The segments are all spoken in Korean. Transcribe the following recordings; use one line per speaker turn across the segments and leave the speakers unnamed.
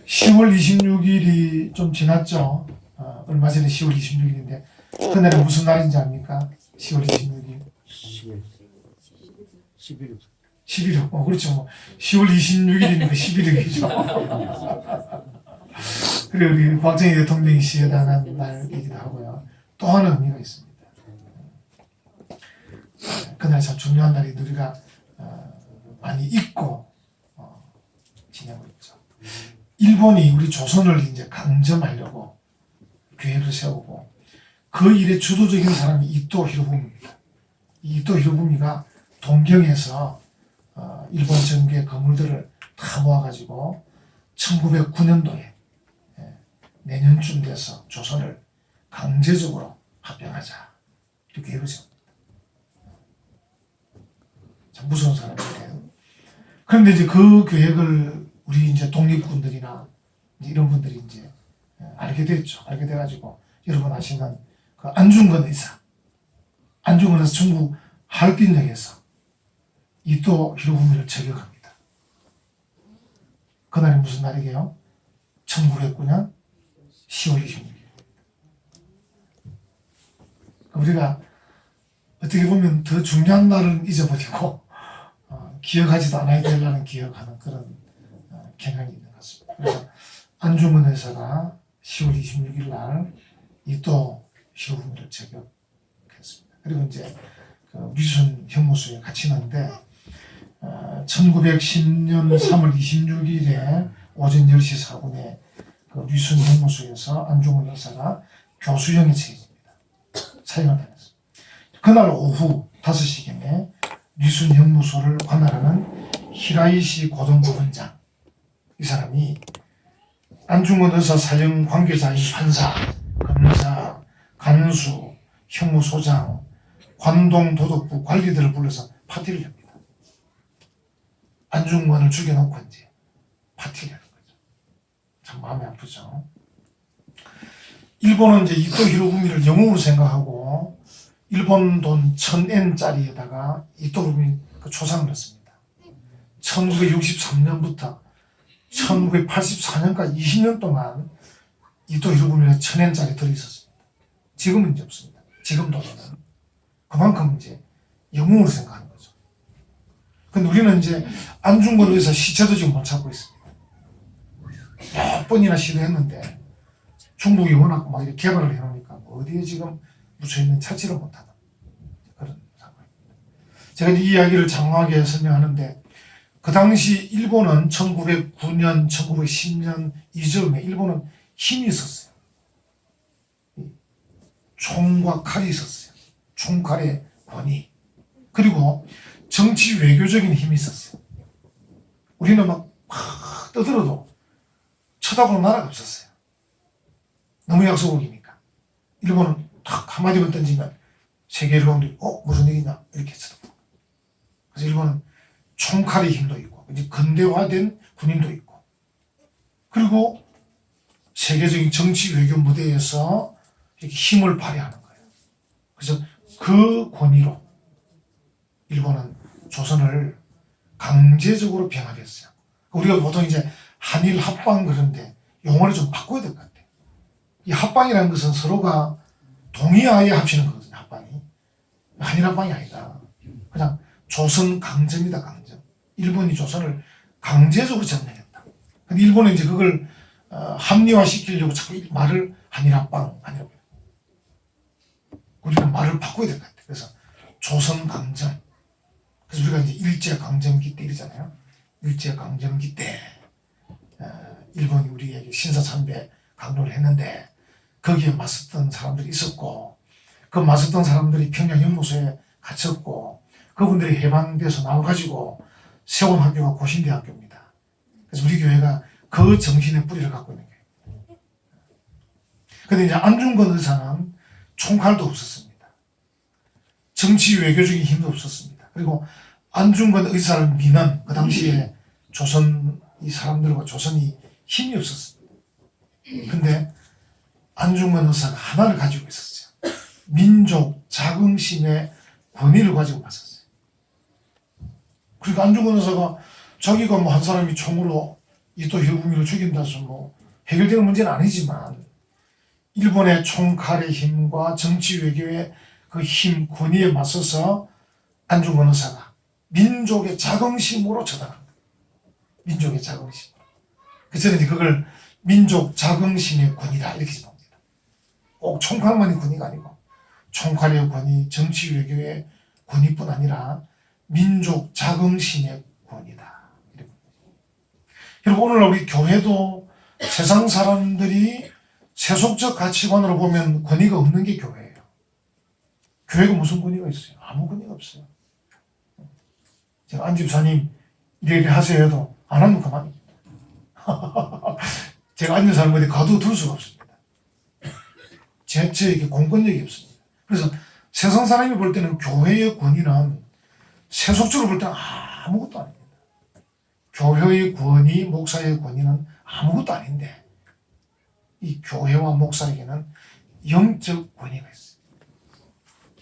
10월 26일이 좀 지났죠. 얼마 전에 10월 26일인데 그날은 무슨 날인지 압니까? 10월 26일.
11일.
11일. 그렇죠. 뭐 10월 26일이니까 11일이죠. 그리고 우리 박정희 대통령이 시해당한 날이기도 하고요. 또 하나 의미가 있습니다. 그날 참 중요한 날인데 우리가 많이 잊고 지내고 있죠. 일본이 우리 조선을 이제 강점하려고 계획을 세우고 그 일의 주도적인 사람이 이토 히로부미입니다. 이 이토 히로부미가 동경에서 일본 정부의 건물들을 다 모아가지고 1909년도에 내년쯤 돼서 조선을 강제적으로 합병하자 이렇게 계획을 세웁니다. 참 무서운 사람인데요. 그런데 이제 그 계획을 우리 이제 독립군들이나 이제 이런 분들이 이제 알게 됐죠. 알게 돼가지고 여러분 아시는 그 안중근 의사, 안중근 의사 중국 하얼빈역에서 이토 히로부미를 저격합니다. 그날이 무슨 날이게요? 1909년 10월 26일. 우리가 어떻게 보면 더 중요한 날은 잊어버리고 기억하지도 않아야 되려는 기억하는 그런 경향이 있는 것 같습니다. 그래서 안중근 의사가 10월 26일 날 이토 히로부미를 저격했습니다. 그리고 이제 그 미순 형무소에 갇히는데 1910년 3월 26일에 오전 10시 4분에 그 미순 형무소에서 안중근 의사가 교수형에 처해집니다. 사형을 당했습니다. 그날 오후 5시경에 미순 형무소를 관할하는 히라이시 고등법원장, 이 사람이 안중근 의사 사형 관계자인 판사, 검사, 간수, 형무소장, 관동도덕부 관리들을 불러서 파티를 엽니다. 안중근을 죽여놓고 이제 파티를 하는 거죠. 참 마음이 아프죠. 일본은 이제 이토 히로부미를 영웅으로 생각하고 일본 돈 1000엔짜리에다가 이토 히로부미 그 초상을 했습니다. 1963년부터 1984년까지 20년 동안 이토 히로부미가 1000엔짜리 들어있었습니다. 지금은 이제 없습니다. 지금 돈에는. 그만큼 이제 영웅으로 생각하는 거죠. 근데 우리는 이제 안중근 의사 시체도 지금 못 찾고 있습니다. 몇 번이나 시도했는데 중국이 워낙 막 이렇게 개발을 해놓으니까 어디에 지금 묻혀있는 찾지를 못하는 그런 상황입니다. 제가 이 이야기를 장황하게 설명하는데 그 당시 일본은 1909년, 1910년 이즈음에 일본은 힘이 있었어요. 총과 칼이 있었어요. 총칼의 권위. 그리고 정치 외교적인 힘이 있었어요. 우리는 막 떠들어도 쳐다보는 나라가 없었어요. 너무 약소국이니까. 일본은 탁 한마디만 던지면 세계 일본들이 무슨 얘기냐 이렇게 쳐다보고. 그래서 일본은 총칼의 힘도 있고 이제 근대화된 군인도 있고 그리고 세계적인 정치 외교 무대에서 이렇게 힘을 발휘하는 거예요. 그래서 그 권위로 일본은 조선을 강제적으로 병합했어요. 우리가 보통 이제 한일 합방 그런데 용어를 좀 바꿔야 될 것 같아요. 이 합방이라는 것은 서로가 동의하에 합치는 거거든요. 합방이. 한일 합방이 아니다. 그냥 조선 강점이다. 강점. 일본이 조선을 강제적으로 점령했다. 근데 일본은 이제 그걸 합리화시키려고 자꾸 말을 한일 합방, 한일 합방. 우리는 말을 바꿔야 될 것 같아요. 그래서 조선 강점. 그래서 우리가 이제 일제 강점기 때 이러잖아요. 일제 강점기 때 일본이 우리에게 신사참배 강요를 했는데 거기에 맞섰던 사람들이 있었고 그 맞섰던 사람들이 평양 연구소에 갇혔고 그분들이 해방돼서 나와가지고 세운 학교가 고신대학교입니다. 그래서 우리 교회가 그 정신의 뿌리를 갖고 있는 거예요. 그런데 이제 안중근 의사는 총칼도 없었습니다. 정치 외교적인 힘도 없었습니다. 그리고 안중근 의사를 미는 그 당시에 조선 이 사람들과 조선이 힘이 없었습니다. 근데 안중근 의사가 하나를 가지고 있었어요. 민족 자긍심의 권위를 가지고 맞섰어요. 그러니까 안중근 의사가 자기가 뭐 한 사람이 총으로 이토 히로부미를 죽인다 해서 뭐 해결되는 문제는 아니지만 일본의 총칼의 힘과 정치 외교의 그 힘, 권위에 맞서서 안중근 의사가 민족의 자긍심으로 처단합니다. 민족의 자긍심. 그래서 저는 그걸 민족 자긍심의 권위다 이렇게 봅니다. 꼭 총칼만이 권위가 아니고 총칼의 권위, 정치 외교의 권위뿐 아니라 민족 자긍심의 권위다. 그리고 오늘날 우리 교회도 세상 사람들이 세속적 가치관으로 보면 권위가 없는 게 교회예요. 교회가 무슨 권위가 있어요? 아무 권위가 없어요. 제가 안 집사님 이래 하세요 해도 안 하면 그만입니다. 제가 앉은 사람 어디 가둬둘 수가 없습니다. 저에게 공권력이 없습니다. 그래서 세상 사람이 볼 때는 교회의 권위는 세속적으로 볼 때는 아무것도 아닙니다. 교회의 권위, 목사의 권위는 아무것도 아닌데 이 교회와 목사에게는 영적 권위가 있어요.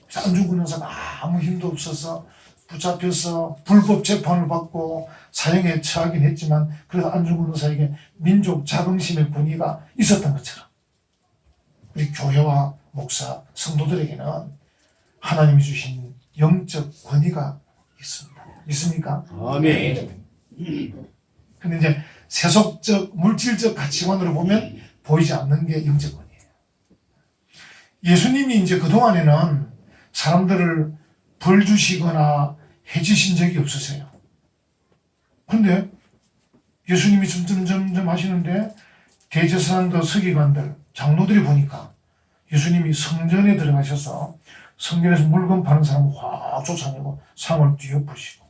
그래서 안중근 의사가 아무 힘도 없어서 붙잡혀서 불법 재판을 받고 사형에 처하긴 했지만 그래도 안중근 의사에게 민족 자긍심의 권위가 있었던 것처럼 우리 교회와 목사, 성도들에게는 하나님이 주신 영적 권위가 있습니다. 믿습니까?
아멘.
근데 이제 세속적, 물질적 가치관으로 보면 보이지 않는 게 영적 권위예요. 예수님이 이제 그동안에는 사람들을 벌 주시거나 해 주신 적이 없으세요. 근데 예수님이 점점 하시는데 대제사장들, 서기관들, 장로들이 보니까 예수님이 성전에 들어가셔서 성전에서 물건 파는 사람을 확 쫓아내고 상을 뒤엎으시고,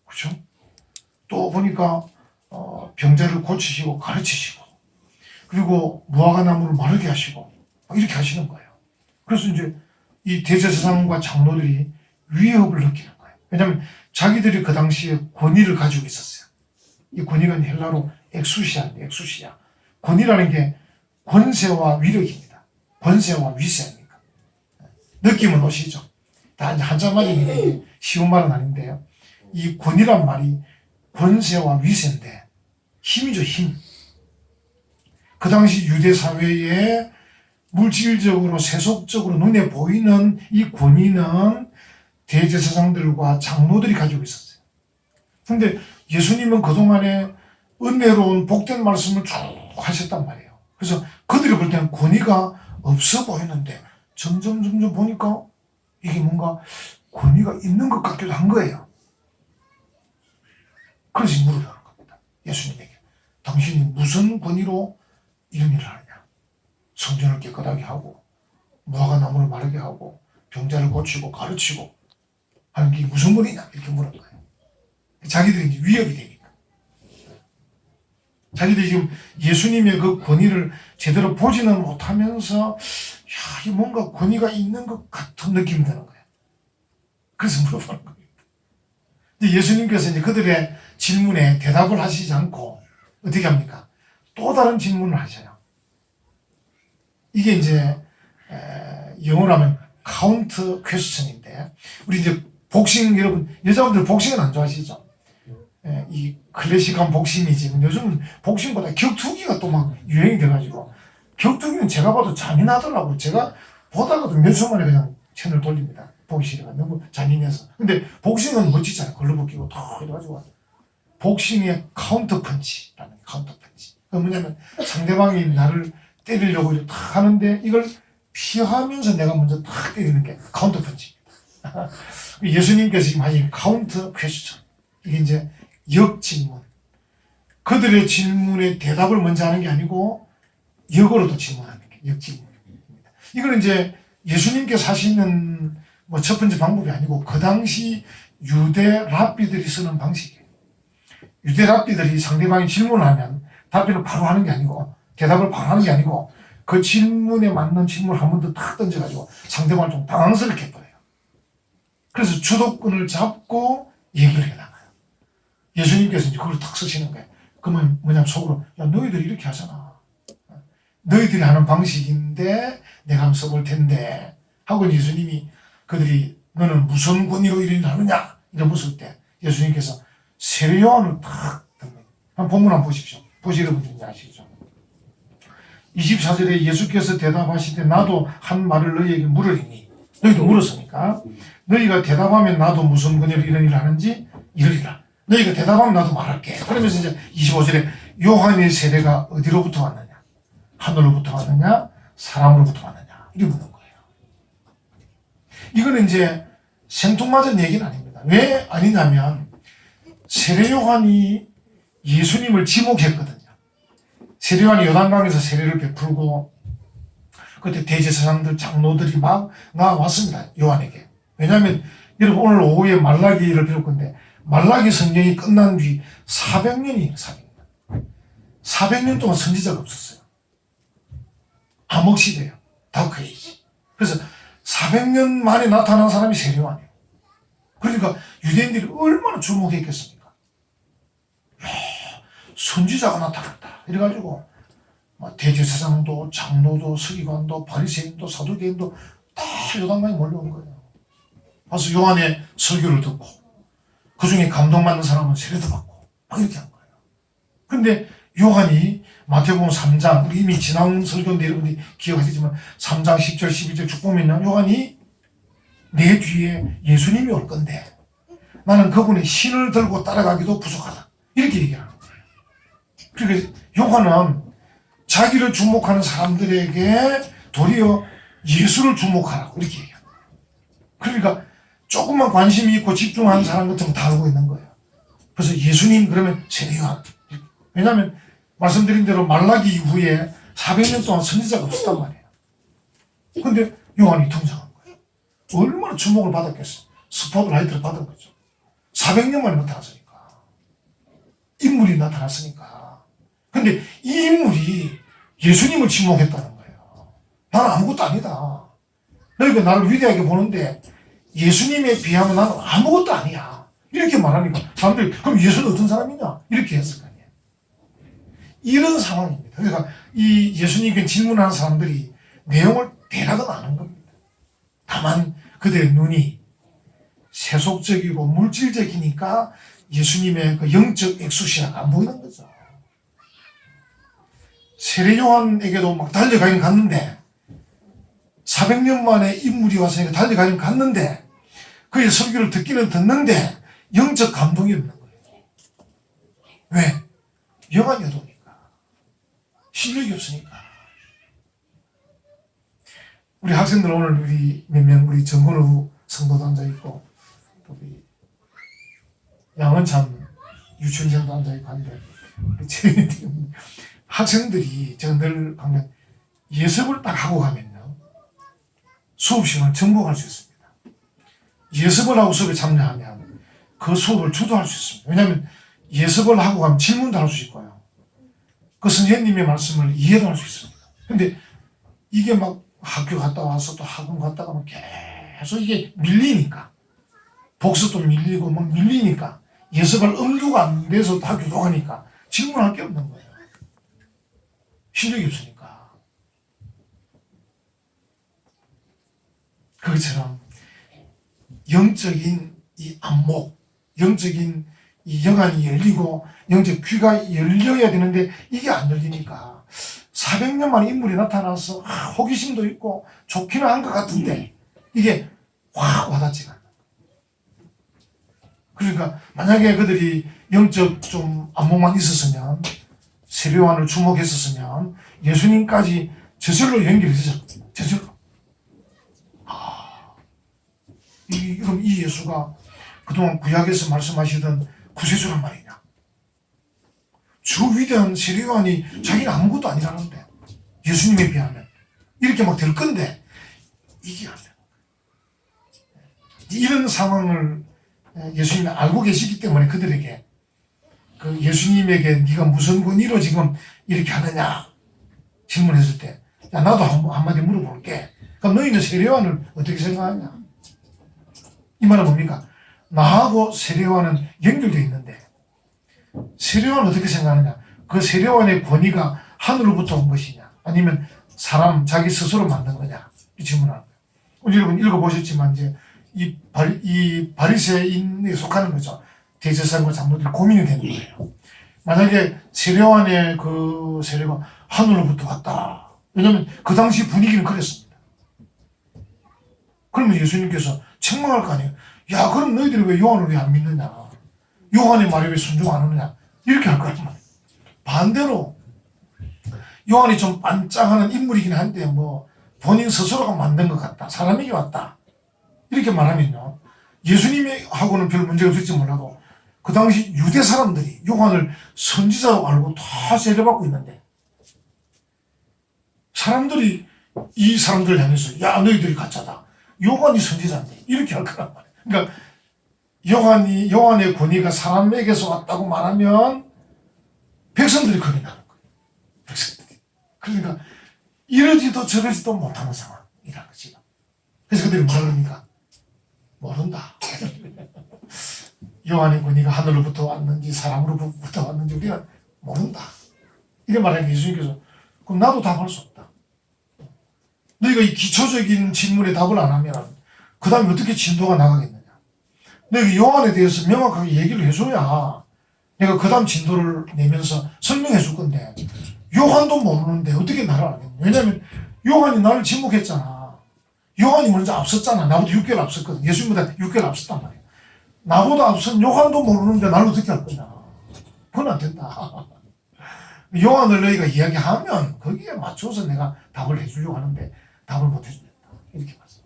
그렇죠? 또 보니까 병자를 고치시고 가르치시고, 그리고 무화과 나무를 마르게 하시고 이렇게 하시는 거예요. 그래서 이제 이 대제사장과 장로들이 위협을 느끼는 거예요. 왜냐하면 자기들이 그 당시에 권위를 가지고 있었어요. 이 권위가 헬라로 엑수시아인데, 엑수시아. 권위라는 게 권세와 위력입니다. 권세와 위세입니까? 느낌은 오시죠? 다 이제 한자말이니까 이게 쉬운 말은 아닌데요. 이 권위란 말이 권세와 위세인데 힘이죠, 힘. 그 당시 유대 사회에 물질적으로 세속적으로 눈에 보이는 이 권위는 대제사장들과 장로들이 가지고 있었어요. 그런데 예수님은 그동안에 은혜로운 복된 말씀을 쭉 하셨단 말이에요. 그래서 그들이 볼 때는 권위가 없어 보이는데 점점 보니까 이게 뭔가 권위가 있는 것 같기도 한 거예요. 그래서 물어보는 겁니다. 예수님에게. 당신이 무슨 권위로 이런 일을 하느냐? 성전을 깨끗하게 하고 무화과 나무를 마르게 하고 병자를 고치고 가르치고 하는 게 무슨 권위냐? 이렇게 물은 거예요. 자기들이 이제 위협이 되니까. 자기들이 지금 예수님의 그 권위를 제대로 보지는 못하면서 이 뭔가 권위가 있는 것 같은 느낌이 드는 거예요. 그래서 물어보는 겁니다. 예수님께서 이제 그들의 질문에 대답을 하시지 않고 어떻게 합니까? 또 다른 질문을 하셔요. 이게 이제 영어로 하면 카운트 퀘스천인데, 우리 이제 복싱, 여러분 여자분들 복싱은 안 좋아하시죠? 이 클래식한 복싱이지 요즘은 복싱보다 격투기가 또 막 유행이 돼가지고, 격투기는 제가 봐도 잔인하더라고. 제가 보다가도 몇 초 만에 그냥 채널 돌립니다. 보기 싫어가 너무 잔인해서. 근데 복싱은 멋지잖아요. 걸로 벗기고 다 이래가지고. 복싱의 카운터 펀치라는 카운터 펀치. 그 뭐냐면 상대방이 나를 때리려고 이렇게 탁 하는데 이걸 피하면서 내가 먼저 탁 때리는 게 카운터 펀치입니다. 예수님께서 지금 하신 카운터 퀘스천. 이게 이제 역질문. 그들의 질문에 대답을 먼저 하는 게 아니고 역으로도 질문하는 게 역질문입니다. 이걸 이제 예수님께서 하시는 뭐 첫 번째 방법이 아니고 그 당시 유대 랍비들이 쓰는 방식이에요. 유대 랍비들이 상대방이 질문을 하면 답변을 바로 하는 게 아니고, 대답을 바로 하는 게 아니고, 그 질문에 맞는 질문을 한 번 더 탁 던져가지고 상대방을 좀 당황스럽게 해버려요. 그래서 주도권을 잡고 얘기를 해나가요. 예수님께서 이제 그걸 탁 쓰시는 거예요. 그러면 뭐냐면 속으로, 야, 너희들이 이렇게 하잖아. 너희들이 하는 방식인데 내가 한번 써볼 텐데 하고 예수님이 그들이 너는 무슨 권위로 이런 일을 하느냐? 이러 묻을 때 예수님께서 세례요한을 탁 듭니다. 본문 한번 보십시오. 보시는 분들이 아시죠? 24절에 예수께서 대답하시되 나도 한 말을 너희에게 물으리니 너희도 물었으니까 너희가 대답하면 나도 무슨 권위로 이런 일을 하는지 이르리라. 너희가 대답하면 나도 말할게. 그러면서 이제 25절에 요한의 세례가 어디로부터 왔느냐? 하늘로부터 왔느냐? 사람으로부터 왔느냐? 이렇게 묻는 거예요. 이거는 이제 생뚱맞은 얘기는 아닙니다. 왜 아니냐면 세례 요한이 예수님을 지목했거든요. 세례 요한이 요단강에서 세례를 베풀고 그때 대제사장들 장로들이 막 나왔습니다. 요한에게. 왜냐하면 여러분 오늘 오후에 말라기를 배울 건데 말라기 성경이 끝난 뒤 400년이에요. 400년 동안 선지자가 없었어요. 암흑시대예요. 다크에이지. 그래서 400년 만에 나타난 사람이 세례 요한이에요. 그러니까 유대인들이 얼마나 주목했겠습니까? 선지자가 나타났다. 이래가지고 대제사장도 장로도 서기관도 바리새인도 사두개인도 다 요단강에 몰려온 거예요. 그래서 요한의 설교를 듣고 그 중에 감동받는 사람은 세례도 받고 막 이렇게 한 거예요. 그런데 요한이 마태복음 3장 우리 이미 지난 설교인데 여러분이 기억하시지만 3장 10절 11절 쭉 보면요. 요한이 내 뒤에 예수님이 올 건데 나는 그분의 신을 들고 따라가기도 부족하다. 이렇게 얘기하는 거예요. 그러니까 요한은 자기를 주목하는 사람들에게 도리어 예수를 주목하라고 이렇게 얘기해요. 그러니까 조금만 관심이 있고 집중하는 사람 같은 거 다 알고 있는 거예요. 그래서 예수님 그러면 세례 요한. 왜냐하면 말씀드린 대로 말라기 이후에 400년 동안 선지자가 없었단 말이에요. 근데 요한이 등장한 거예요. 얼마나 주목을 받았겠어요. 스포트라이트를 받은 거죠. 400년 만에 나타났으니까. 인물이 나타났으니까. 근데 이 인물이 예수님을 지목했다는 거예요. 나는 아무것도 아니다. 너희가 나를 위대하게 보는데 예수님에 비하면 나는 아무것도 아니야. 이렇게 말하니까 사람들이 그럼 예수는 어떤 사람이냐? 이렇게 했을 거 아니에요. 이런 상황입니다. 그러니까 이 예수님께 질문하는 사람들이 내용을 대략은 아는 겁니다. 다만 그들의 눈이 세속적이고 물질적이니까 예수님의 그 영적 엑수시아가 안 보이는 거죠. 세례 요한에게도 막 달려가긴 갔는데 400년 만에 인물이 와서 달려가긴 갔는데 그의 설교를 듣기는 듣는데 영적 감동이 없는 거예요. 왜? 영안이 어두우니까. 실력이 없으니까. 우리 학생들 오늘 우리 몇 명 우리 정건우 성도도 앉아있고 우리 양은참 유치원생도 앉아있고 한데 학생들이 제가 늘 보면 예습을 딱 하고 가면요 수업 시간을 정복할 수 있습니다. 예습을 하고 수업에 참여하면 그 수업을 주도할 수 있습니다. 왜냐하면 예습을 하고 가면 질문도 할 수 있고요. 그 선생님의 말씀을 이해도 할 수 있습니다. 근데 이게 막 학교 갔다 와서 또 학원 갔다가 막 계속 이게 밀리니까 복습도 밀리고 막 밀리니까 예습할 엄두가 안 돼서 학교도 가니까 질문할 게 없는 거예요. 실력이 없으니까. 그것처럼 영적인 이 안목, 영적인 이 영안이 열리고 영적 귀가 열려야 되는데 이게 안 열리니까 400년 만에 인물이 나타나서 호기심도 있고 좋기는 한 것 같은데 이게 확 와닿지가 않아. 그러니까 만약에 그들이 영적 좀 안목만 있었으면 세례 요한을 주목했었으면 예수님까지 저절로 연결되죠. 저절로. 그럼 이 예수가 그동안 구약에서 말씀하시던 구세주란 말이냐? 저 위대한 세례 요한이 자기는 아무것도 아니라는데 예수님에 비하면 이렇게 막 될 건데 이게 안 돼요. 이런 상황을 예수님이 알고 계시기 때문에 그들에게 그 예수님에게 네가 무슨 권위로 지금 이렇게 하느냐 질문했을 때 야 나도 한마디 물어볼게. 그럼 너희는 세례 요한을 어떻게 생각하냐? 이 말은 뭡니까? 나하고 세례 요한은 연결되어 있는데 세례 요한은 어떻게 생각하느냐? 그 세례 요한의 권위가 하늘로부터 온 것이냐? 아니면 사람 자기 스스로 만든 거냐? 이 질문하는 거예요. 여러분 읽어보셨지만 이제 이 바리새인에 속하는 거죠. 대제사장과 장로들이 고민이 되는 거예요. 만약에 세례요한의 그 세례가 하늘로부터 왔다. 왜냐면 그 당시 분위기는 그랬습니다. 그러면 예수님께서 책망할 거 아니에요. 야, 그럼 너희들이 왜 요한을 왜 안 믿느냐? 요한의 말에 왜 순종 안 하느냐? 이렇게 할 거란 말이에요. 반대로 요한이 좀 반짝하는 인물이긴 한데 뭐 본인 스스로가 만든 것 같다. 사람에게 왔다. 이렇게 말하면요. 예수님하고는 별 문제가 없을지 몰라도 그 당시 유대 사람들이 요한을 선지자로 알고 다 세례받고 있는데 사람들이 이 사람들을 향해서 야, 너희들이 가짜다. 요한이 선지자인데 이렇게 할 거란 말이에요. 그러니까 요한의 권위가 사람에게서 왔다고 말하면 백성들이 겁이 나는 거예요. 백성들이. 그러니까 이러지도 저러지도 못하는 상황이라는 거지. 그래서 그들이 뭐라 그럽니까? 모른다. 요한의 권위가 하늘로부터 왔는지 사람으로부터 왔는지 우리는 모른다. 이래 말하니까 예수님께서 그럼 나도 답할 수 없다. 너희가 이 기초적인 질문에 답을 안 하면 그 다음에 어떻게 진도가 나가겠느냐. 너희가 요한에 대해서 명확하게 얘기를 해줘야 내가 그 다음 진도를 내면서 설명해 줄 건데 요한도 모르는데 어떻게 나를 알겠냐. 왜냐하면 요한이 나를 지목했잖아. 요한이 먼저 앞섰잖아. 나보다 6개월 앞섰거든. 예수님보다 6개월 앞섰단 말이야. 나보다 앞선 요한도 모르는데 나를 어떻게 할 거냐. 그건 안 된다. 요한을 너희가 이야기하면 거기에 맞춰서 내가 답을 해주려고 하는데 답을 못 해준다. 이렇게 말씀.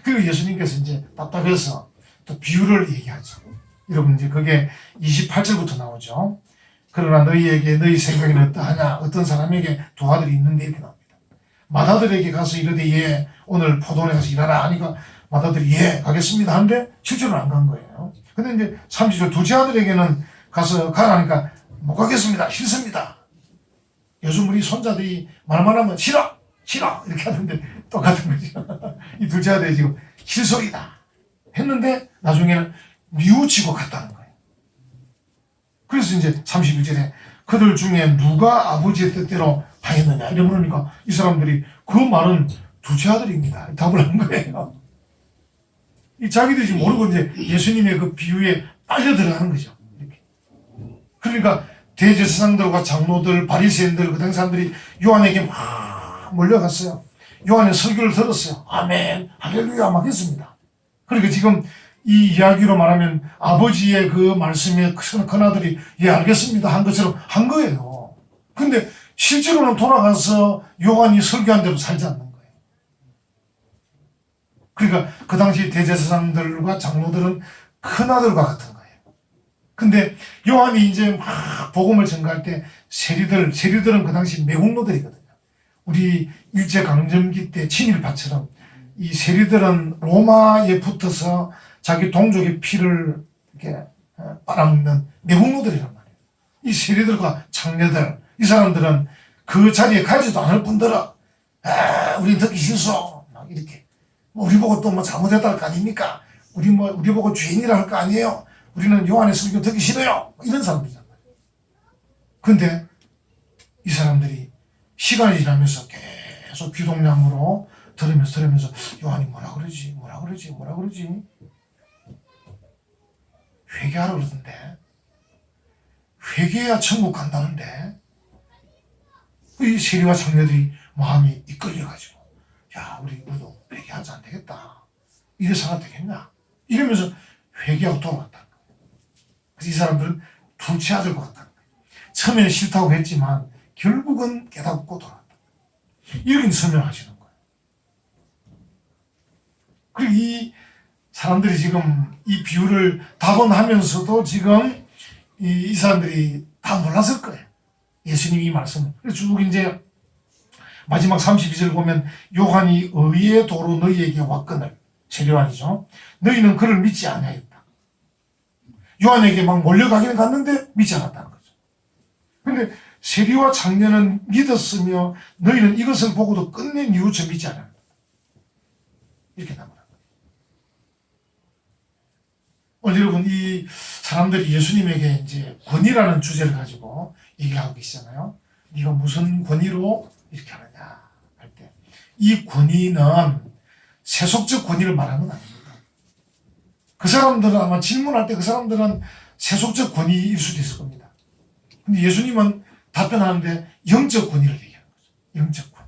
그리고 예수님께서 이제 답답해서 또 비유를 얘기하죠. 여러분 이제 그게 28절부터 나오죠. 그러나 너희에게 너희 생각에는 어떠하냐. 어떤 사람에게 두 아들이 있는데 이렇게 나옵니다. 맏아들에게 가서 이르되 예 오늘 포도원에 가서 일하라 하니까 맏아들이 예 가겠습니다 하는데 실제로는 안 간 거예요. 근데 이제 30절 둘째 아들에게는 가서 가라 하니까 못 가겠습니다. 싫습니다. 요즘 우리 손자들이 말만 하면 싫어 이렇게 하는데 똑같은 거죠. 이 둘째 아들이 지금 실소이다 했는데 나중에는 뉘우치고 갔다는 거예요. 그래서 이제 31절에 그들 중에 누가 아버지의 뜻대로 하였느냐 이래 물으니까 이 사람들이 그 말은 둘째 아들입니다. 답을 한 거예요. 이 자기들이 지금 모르고 이제 예수님의 그 비유에 빨려 들어가는 거죠. 이렇게. 그러니까 대제사장들과 장로들, 바리새인들 그 당시 사람들이 요한에게 막 몰려갔어요. 요한의 설교를 들었어요. 아멘, 할렐루야 막 했습니다. 그러니까 지금 이 이야기로 말하면 아버지의 그 말씀에 큰아들이 예 알겠습니다 한 것처럼 한 거예요. 근데 실제로는 돌아가서 요한이 설교한 대로 살지 않는 거예요. 그러니까 그 당시 대제사장들과 장로들은 큰아들과 같은 거예요. 근데 요한이 이제 막 복음을 전가할 때 세리들은 그 당시 매국노들이거든요. 우리 일제강점기 때 친일파처럼 이 세리들은 로마에 붙어서 자기 동족의 피를 이렇게 빨아먹는 매국노들이란 말이에요. 이 세리들과 창녀들, 이 사람들은 그 자리에 가지도 않을 뿐더러 우린 듣기 싫소 막 이렇게 우리 보고 또 뭐 잘못했다 할 거 아닙니까? 우리 보고 죄인이라 할 거 아니에요? 우리는 요한의 설교 듣기 싫어요. 이런 사람들이란 말이에요. 근데 이 사람들이 시간이 지나면서 계속 귀동냥으로 들으면서 요한이 뭐라 그러지? 회개하라 그러던데 회개해야 천국 간다는데 이 세리와 장녀들이 마음이 이끌려가지고 야 우리도 회개하지 안 되겠다. 이래 살아도 되겠냐? 이러면서 회개하고 돌아왔다는 거예요. 그래서 이 사람들은 둘째 아들과 같다는 거예요. 처음에는 싫다고 했지만 결국은 깨닫고 돌아왔다. 이렇게 설명하시는 거예요. 그리고 이 사람들이 지금 이 비유를 답원하면서도 지금 이 사람들이 다 몰랐을 거예요. 예수님이 이 말씀을. 그래서 쭉 이제 마지막 32절 보면 요한이 의의 도로 너희에게 왔거늘 세례요한이죠. 너희는 그를 믿지 아니하였다. 요한에게 막 몰려가기는 갔는데 믿지 않았다는 거죠. 그런데 세리와 장녀는 믿었으며 너희는 이것을 보고도 끝내 뉘우쳐 믿지 않았다. 이렇게 나옵니다. 오늘 여러분 이 사람들이 예수님에게 이제 권위라는 주제를 가지고 얘기를 하고 계시잖아요. 네가 무슨 권위로 이렇게 하느냐 할 때 이 권위는 세속적 권위를 말하는 건 아닙니다. 그 사람들은 아마 질문할 때 그 사람들은 세속적 권위일 수도 있을 겁니다. 근데 예수님은 답변하는데 영적 권위를 얘기하는 거죠. 영적 권위.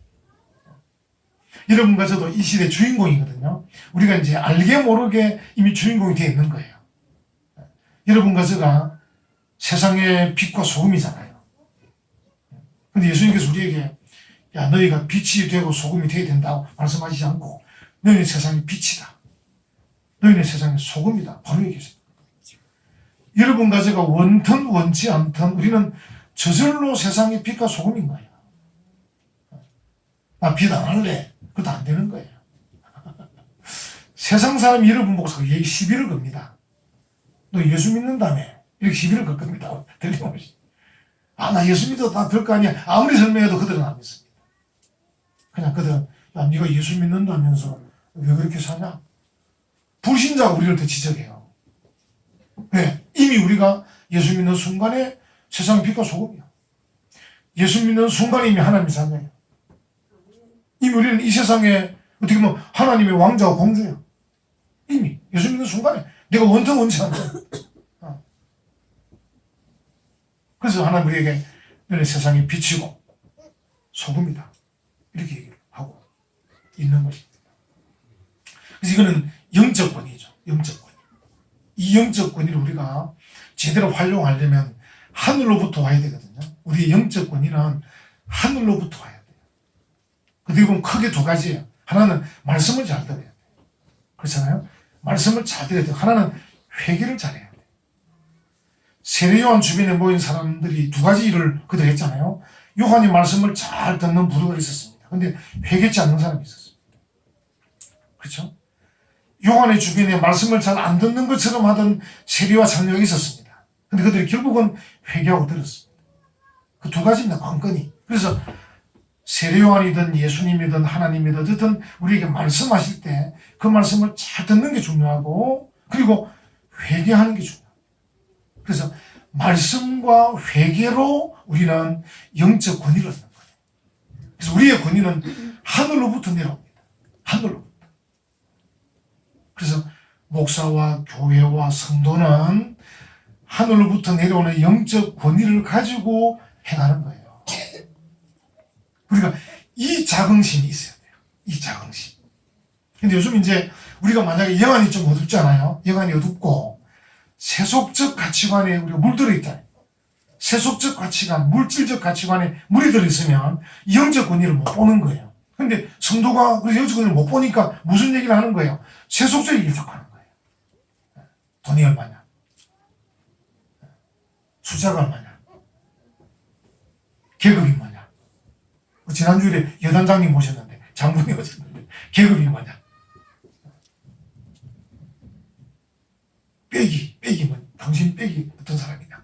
여러분과 저도 이 시대 주인공이거든요. 우리가 이제 알게 모르게 이미 주인공이 되어 있는 거예요. 여러분과 제가 세상의 빛과 소금이잖아요. 근데 예수님께서 우리에게 야, 너희가 빛이 되고 소금이 되어야 된다고 말씀하시지 않고 너희는 세상의 빛이다. 너희는 세상의 소금이다. 바로 얘기하세요. 여러분과 제가 원튼 원치 않든 우리는 저절로 세상의 빛과 소금인 거예요. 나 빛 안 할래. 그것도 안 되는 거예요. 세상 사람이 여러분 보고서 시비를 겁니다. 너 예수 믿는다며. 이렇게 시비를 걸 겁니다. 들림없이. 아, 나 예수 믿어도 다 별거 아니야. 아무리 설명해도 그들은 안 믿습니다. 그냥 그들은, 야, 네가 예수 믿는다면서 왜 그렇게 사냐? 불신자가 우리를 더 지적해요. 왜? 이미 우리가 예수 믿는 순간에 세상의 빛과 소금이야. 예수 믿는 순간에 이미 하나님의 자녀예요. 이미 우리는 이 세상에 어떻게 보면 하나님의 왕자와 공주야. 이미 예수 믿는 순간에 내가 원통 원치 않다. 그래서 하나님 우리에게 너는 세상의 빛이고 소금이다. 이렇게 얘기를 하고 있는 것입니다. 그래서 이거는 영적 권위죠. 영적 권위. 이 영적 권위를 우리가 제대로 활용하려면 하늘로부터 와야 되거든요. 우리의 영적 권위는 하늘로부터 와야 돼요. 어떻게 보면 크게 두 가지예요. 하나는 말씀을 잘 들어야 돼요. 그렇잖아요. 말씀을 잘 들어야 돼요. 하나는 회개를 잘해야 돼요. 세례요한 주변에 모인 사람들이 두 가지 일을 그들 했잖아요. 요한이 말씀을 잘 듣는 부류가 있었습니다. 근데 회개치 않는 사람이 있었습니다. 그렇죠? 요한의 주변에 말씀을 잘 안 듣는 것처럼 하던 세리와 장녀가 있었습니다. 근데 그들이 결국은 회개하고 들었습니다. 그 두 가지입니다. 관건이. 그래서 세례요한이든 예수님이든 하나님이든 어쨌든 우리에게 말씀하실 때 그 말씀을 잘 듣는 게 중요하고 그리고 회개하는 게 중요합니다. 그래서 말씀과 회개로 우리는 영적 권위를 얻는 거예요. 그래서 우리의 권위는 하늘로부터 내려옵니다. 하늘로부터. 그래서 목사와 교회와 성도는 하늘로부터 내려오는 영적 권위를 가지고 행하는 거예요. 우리가 이 자긍심이 있어야 돼요. 이 자긍심. 근데 요즘 이제 우리가 만약에 영안이 좀 어둡잖아요. 영안이 어둡고 세속적 가치관에 우리가 물들어 있잖아요. 세속적 가치관, 물질적 가치관에 물이 들어있으면 영적 권위를 못 보는 거예요. 근데 성도가 그래서 영적 권위를 못 보니까 무슨 얘기를 하는 거예요? 세속적 얘기를 자꾸 하는 거예요. 돈이 얼마냐? 숫자가 얼마냐? 계급이 뭐냐? 지난주에 여단장님 모셨는데 장군이 오셨는데 계급이 뭐냐? 빼기 뭐 당신 빼기 어떤 사람이냐?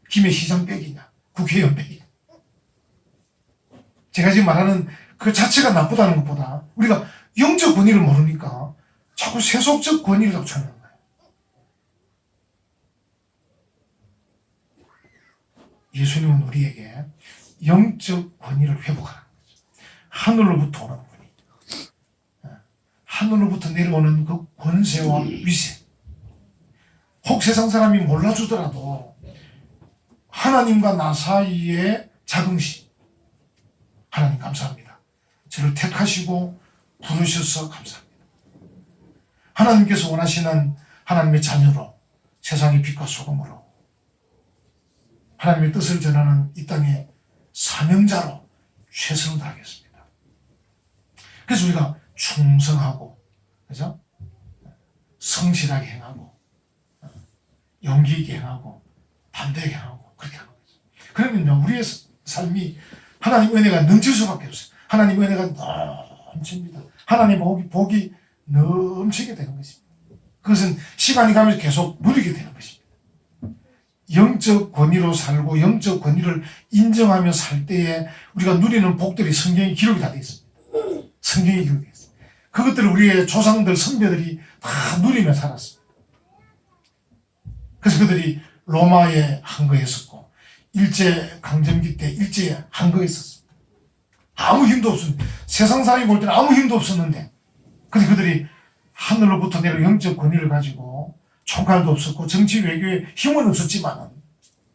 김해 시장 빼기냐? 국회의원 빼기. 제가 지금 말하는 그 자체가 나쁘다는 것보다 우리가 영적 권위를 모르니까 자꾸 세속적 권위를 자꾸 찾는 거예요. 예수님은 우리에게 영적 권위를 회복하는 거죠. 하늘로부터 오는 권위. 하늘로부터 내려오는 그 권세와 위세. 혹 세상 사람이 몰라주더라도 하나님과 나 사이의 자긍심. 하나님 감사합니다. 저를 택하시고 부르셔서 감사합니다. 하나님께서 원하시는 하나님의 자녀로 세상의 빛과 소금으로 하나님의 뜻을 전하는 이 땅의 사명자로 최선을 다하겠습니다. 그래서 우리가 충성하고, 그죠? 성실하게 행하고, 용기 있게 행하고, 담대하게 행하고, 그렇게 하는 거죠. 그러면요, 우리의 삶이 하나님 은혜가 넘칠 수밖에 없어요. 하나님 은혜가 넘칩니다. 하나님 복이 넘치게 되는 것입니다. 그것은 시간이 가면서 계속 누리게 되는 것입니다. 영적 권위로 살고 영적 권위를 인정하며 살 때에 우리가 누리는 복들이 성경에 기록이 다 되어 있습니다. 성경에 기록이 되어 있습니다. 그것들을 우리의 조상들, 선배들이 다 누리며 살았습니다. 그래서 그들이 로마에 항거했었고 일제강점기 때 일제에 항거했었습니다. 아무 힘도 없었는데 세상 사람이 볼 때는 아무 힘도 없었는데 근데 그들이 하늘로부터 내려 영적 권위를 가지고 총칼도 없었고 정치 외교에 힘은 없었지만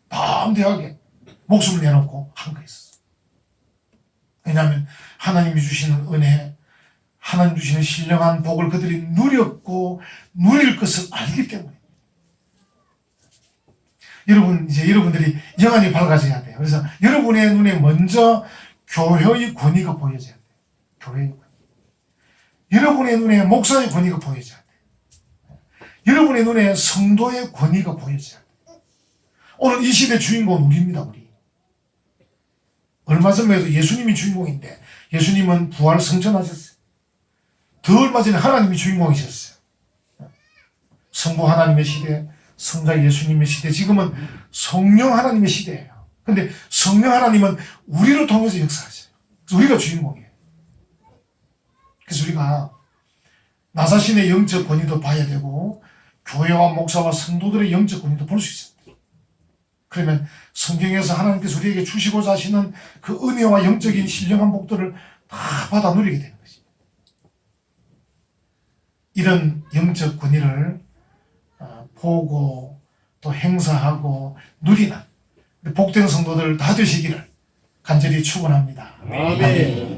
담대하게 목숨을 내놓고 한 거였어요. 왜냐하면 하나님이 주시는 은혜, 하나님 주시는 신령한 복을 그들이 누렸고 누릴 것을 알기 때문에. 여러분, 이제 여러분들이 영안이 밝아져야 돼요. 그래서 여러분의 눈에 먼저 교회의 권위가 보여져야 돼요. 교회의 권위. 여러분의 눈에 목사의 권위가 보여져야 돼요. 여러분의 눈에 성도의 권위가 보여져야 돼요. 오늘 이 시대 주인공은 우리입니다, 우리. 얼마 전에도 예수님이 주인공인데, 예수님은 부활 성천하셨어요. 더 얼마 전에 하나님이 주인공이셨어요. 성부 하나님의 시대, 성자 예수님의 시대, 지금은 성령 하나님의 시대예요. 근데 성령 하나님은 우리를 통해서 역사하셔요. 그래서 우리가 주인공이에요. 그래서 우리가 나 자신의 영적 권위도 봐야 되고 교회와 목사와 성도들의 영적 권위도 볼 수 있습니다. 그러면 성경에서 하나님께서 우리에게 주시고자 하시는 그 은혜와 영적인 신령한 복들을 다 받아 누리게 되는 것입니다. 이런 영적 권위를 보고 또 행사하고 누리는 복된 성도들 다 되시기를 간절히 축원합니다.
아멘.